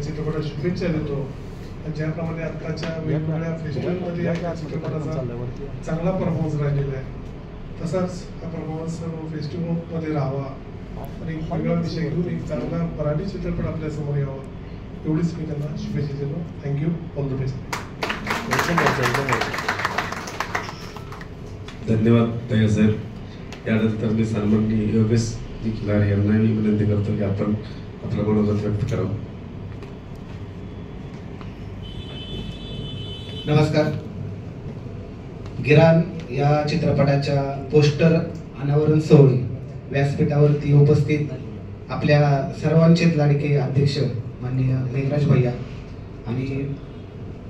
चित्रपटाला शुभेच्छा देतो. ज्याप्रमाणे आत्ताच्या वेगवेगळ्या फेस्टिवलमध्ये या चित्रपटाचा चांगला परफॉर्मन्स राहिलेला आहे, तसाच हा परफॉर्मन्स फेस्टिवलमध्ये राहावा आणि वेगळा विषय घेऊन एक चांगला मराठी चित्रपट आपल्या समोर यावा, एवढीच मी त्यांना शुभेच्छा देतो. Thank you, all the best. धन्यवाद तया साहेब. यानंतर मी सन्माननीय योगेश खिलारे यांना मी विनंती करतो की आपण आपलं मनोगत व्यक्त करावं. नमस्कार. गिरान या चित्रपटाच्या पोस्टर अनावरण सोहळी व्यासपीठावरती उपस्थित आपल्या सर्वांचेच लाडके अध्यक्ष माननीय मेघराज भैया आणि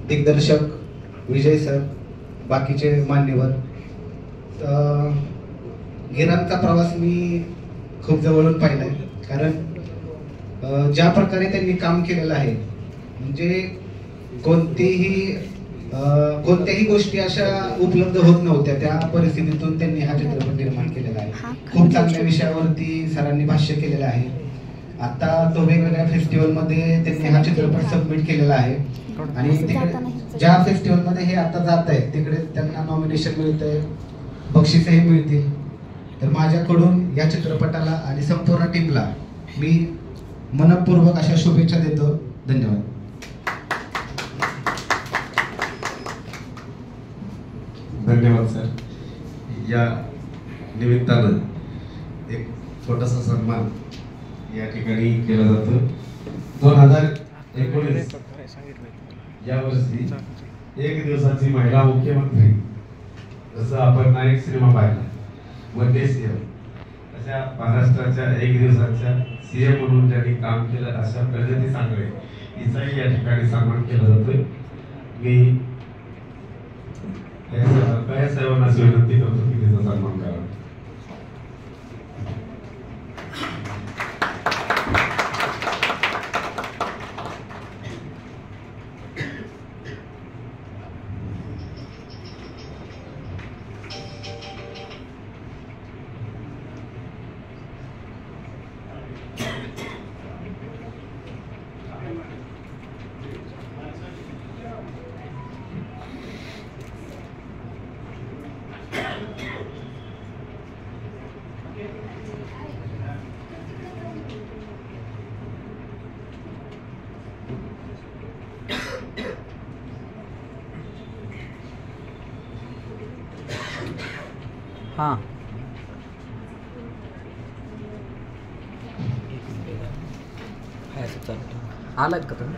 दिग्दर्शक विजय सर, बाकीचे मान्यवर. गिरानचा प्रवास मी खूप जवळून पाहिला आहे, कारण ज्या प्रकारे त्यांनी काम केलेलं आहे, म्हणजे कोणत्याही गोष्टी अशा उपलब्ध होत नव्हत्या, त्या परिस्थितीतून त्यांनी हा चित्रपट निर्माण केलेला आहे. खूप चांगल्या विषयावरती सरांनी भाष्य केलेलं आहे. आता तो वेगवेगळ्या फेस्टिवलमध्ये त्यांनी हा चित्रपट सबमिट केलेला आहे आणि तिकडे ज्या फेस्टिवलमध्ये हे आता जात आहे तिकडे त्यांना नॉमिनेशन मिळतंय, बक्षीसही मिळतील. तर माझ्याकडून या चित्रपटाला आणि संपूर्ण टीमला मी मनपूर्वक अशा शुभेच्छा देतो. धन्यवाद. धन्यवाद सर. या निमित्तानं एक छोटासा सन्मान या ठिकाणी केला जातो. 2019 या वर्षी एक दिवसाची महिला मुख्यमंत्री, जसं आपण नायक सिनेमा पाहिला मध्ये सीएम, अशा महाराष्ट्राच्या एक दिवसाच्या सीएम म्हणून ज्यांनी काम केलं अशा प्रगती सांगळे हिचाही या ठिकाणी सन्मान केला जातोय. मी या सर्वांना विनंती करतो की तिचा सन्मान करा. हाँ है सब आलात का तुम्ही.